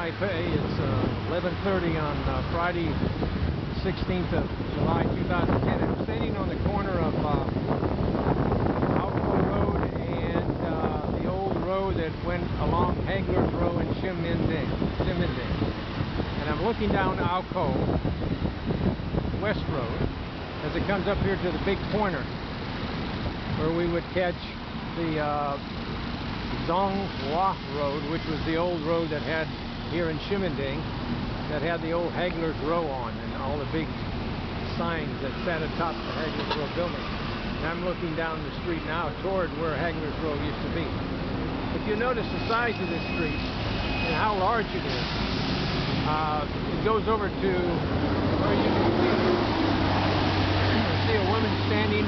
Taipei. It's 11:30 on Friday, the 16th of July, 2010. I'm standing on the corner of Road and the old road that went along Haggler's Row in Ximending. And I'm looking down Alco West Road as it comes up here to the big corner where we would catch the Zonghua Road, which was the old road that had here in Ximending that had the old Haggler's Row on and all the big signs that sat atop the Haggler's Row building. And I'm looking down the street now toward where Haggler's Row used to be. If you notice the size of this street and how large it is, it goes over to where you can see a woman standing.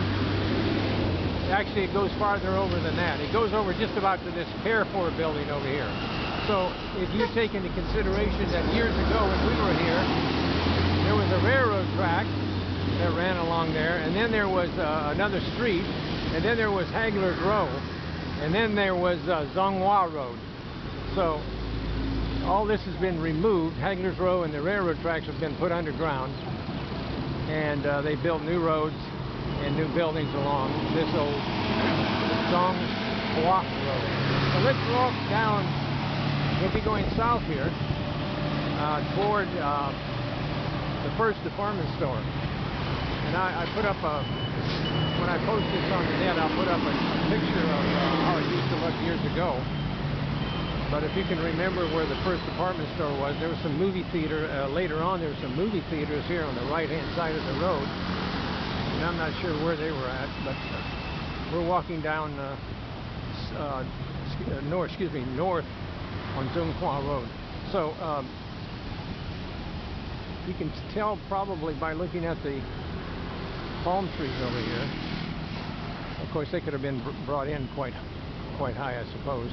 Actually, it goes farther over than that. It goes over just about to this Carrefour building over here. So if you take into consideration that years ago when we were here, there was a railroad track that ran along there, and then there was another street, and then there was Haggler's Row, and then there was Zonghua Road. So all this has been removed. Haggler's Row and the railroad tracks have been put underground, and they built new roads and new buildings along this old Zonghua Road. So let's walk down. We'll be going south here toward the first department store. And I put up when I post this on the net, I'll put up a picture of how it used to look years ago. But if you can remember where the first department store was, there was some movie theater. Later on, there were some movie theaters here on the right-hand side of the road. And I'm not sure where they were at, but we're walking down north on Zonghua Road. So you can tell probably by looking at the palm trees over here. Of course, they could have been brought in quite high, I suppose.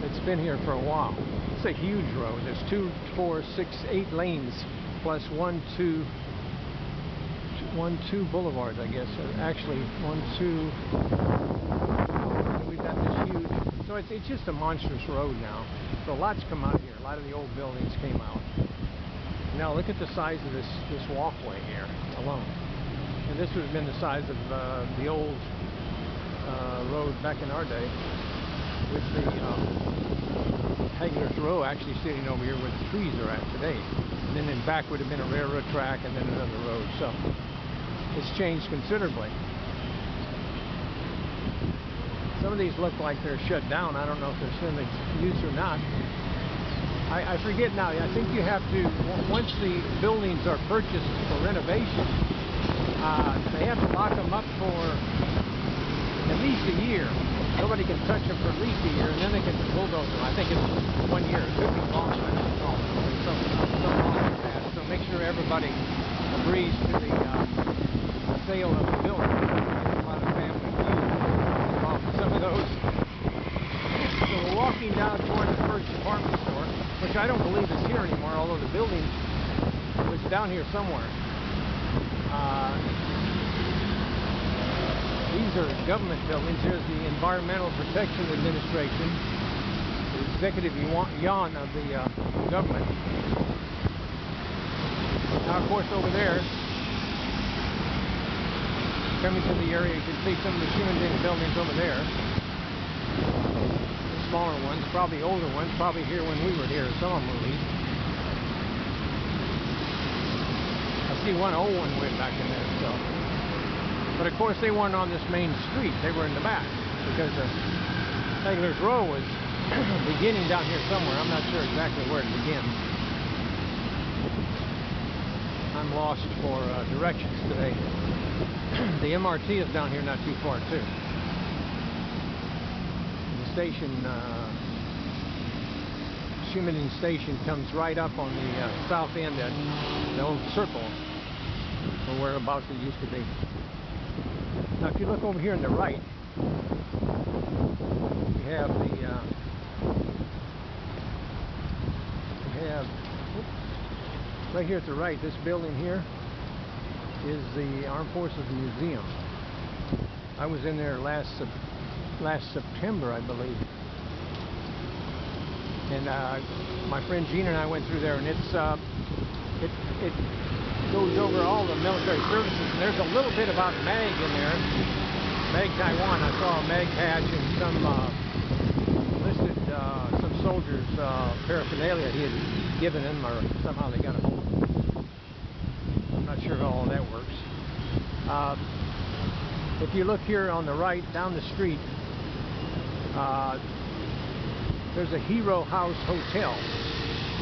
It's been here for a while. It's a huge road. There's 2, 4, 6, 8 lanes plus 1, 2 boulevards, I guess. Actually, 1, 2. We've got this huge. So it's just a monstrous road now. So lots come out here. A lot of the old buildings came out. Now look at the size of this walkway here alone. And this would have been the size of the old road back in our day, with the Haggler's Row actually sitting over here where the trees are at today. And then in back would have been a railroad track and then another road. So it's changed considerably. Some of these look like they're shut down. I don't know if they're still in use or not. I forget now. I think you have to, once the buildings are purchased for renovation, they have to lock them up for at least a year. Nobody can touch them for at least a year, and then they can bulldoze them. I think it's 1 year. It could be longer. I don't know. Something like that. So make sure everybody agrees to the sale of the building. There's a lot of family feud involved in some of those. So we're walking down toward the first department store, which I don't believe is here anymore, although the building was down here somewhere. These are government buildings. Here's the Environmental Protection Administration, the executive yuan of the government. Now, of course, over there, coming to the area, you can see some of the Ximending buildings over there. Smaller ones, probably older ones, probably here when we were here, some of them at least. I see one old one way back in there, so. But of course they weren't on this main street, they were in the back, because Haggler's Row was beginning down here somewhere. I'm not sure exactly where it begins. I'm lost for directions today. The MRT is down here not too far too. Station, Ximending Station comes right up on the south end at the old circle, or whereabouts it used to be. Now, if you look over here on the right, you have right here at the right. This building here is the Armed Forces Museum. I was in there last September, I believe. And my friend Gene and I went through there, and it goes over all the military services. And there's a little bit about MAG in there. MAG Taiwan. I saw a MAG patch and some listed some soldiers' paraphernalia he had given them, or somehow they got a hold of them. I'm not sure how all that works. If you look here on the right, down the street, there's a Hero House Hotel,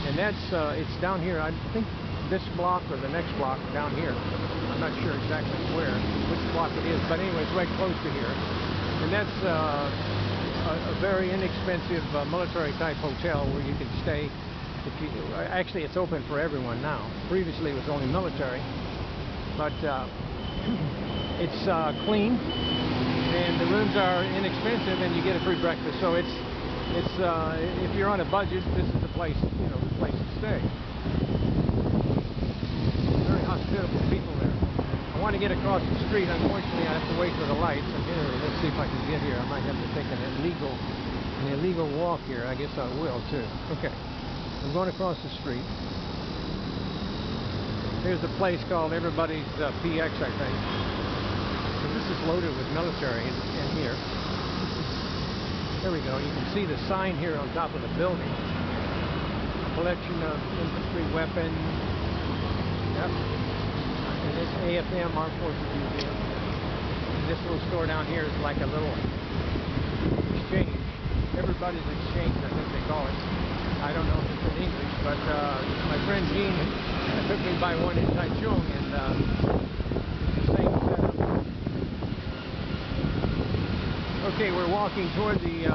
and that's it's down here. I think this block or the next block down here. I'm not sure exactly which block it is, but anyway, it's right close to here. And that's a very inexpensive military type hotel where you can stay. Actually, it's open for everyone now. Previously, it was only military, but it's clean, and the rooms are inexpensive, and you get a free breakfast. So it's if you're on a budget, this is the place, the place to stay. Very hospitable people there. I want to get across the street. Unfortunately, I have to wait for the lights. And here, let's see if I can get here. I might have to take an illegal walk here. I guess I will too. Okay, I'm going across the street. Here's a place called Everybody's PX, I think. So this is loaded with military in here. There we go. You can see the sign here on top of the building. A collection of infantry weapons. Yep. And this AFM, Armed Forces Museum. And this little store down here is like a little exchange. Everybody's exchange, I think they call it. I don't know if it's in English, but my friend Gene took me by one in Taichung, and it's the same setup. Okay, we're walking toward the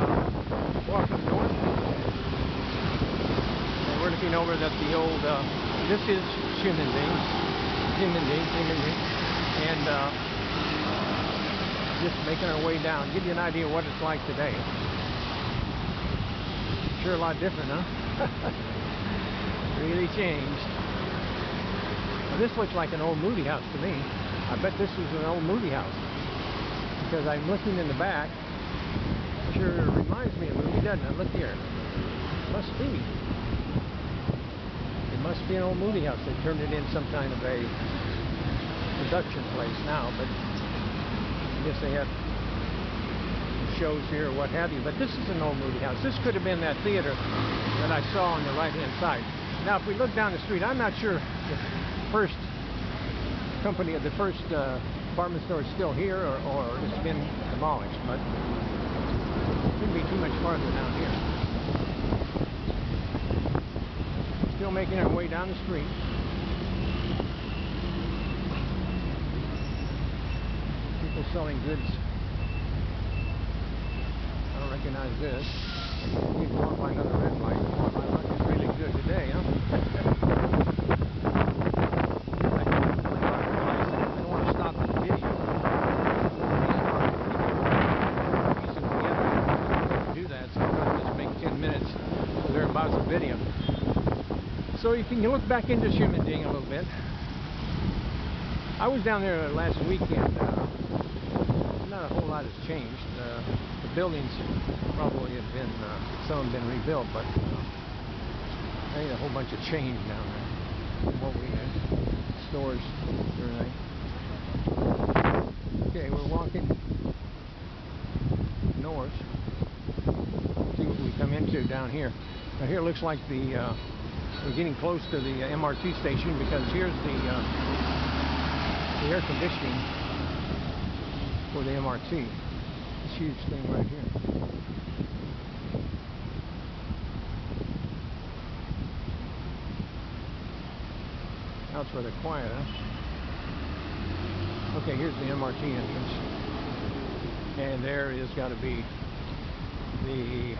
walking north, and we're looking over at the old. This is Ximending, and just making our way down. Give you an idea what it's like today. Sure, a lot different, huh? Really changed. Well, this looks like an old movie house to me. I bet this was an old movie house, because I'm looking in the back. Sure reminds me of a movie, doesn't it? Look here. Must be. It must be an old movie house. They turned it in some kind of a production place now, but I guess they have shows here or what have you. But this is an old movie house. This could have been that theater that I saw on the right-hand side. Now, if we look down the street, I'm not sure if the first company, the first department store is still here or it's been demolished, but it shouldn't be too much farther down here. Still making our way down the street. People selling goods. I don't recognize this. Need to walk by another red light. My luck is really good today, huh? I don't want to stop the video. Do that, so I'm going to just make 10 minutes or thereabouts of video. So you can look back into Ximending a little bit. I was down there last weekend. Not a whole lot has changed. The buildings probably have been, some have been rebuilt, but I need a whole bunch of change down there from what we had. Stores, everything. Okay, we're walking north. See what we come into down here. Now here it looks like we're getting close to the MRT station, because here's the air conditioning for the MRT. This huge thing right here. Now it's rather quiet, huh? Okay, here's the MRT entrance. And there is got to be the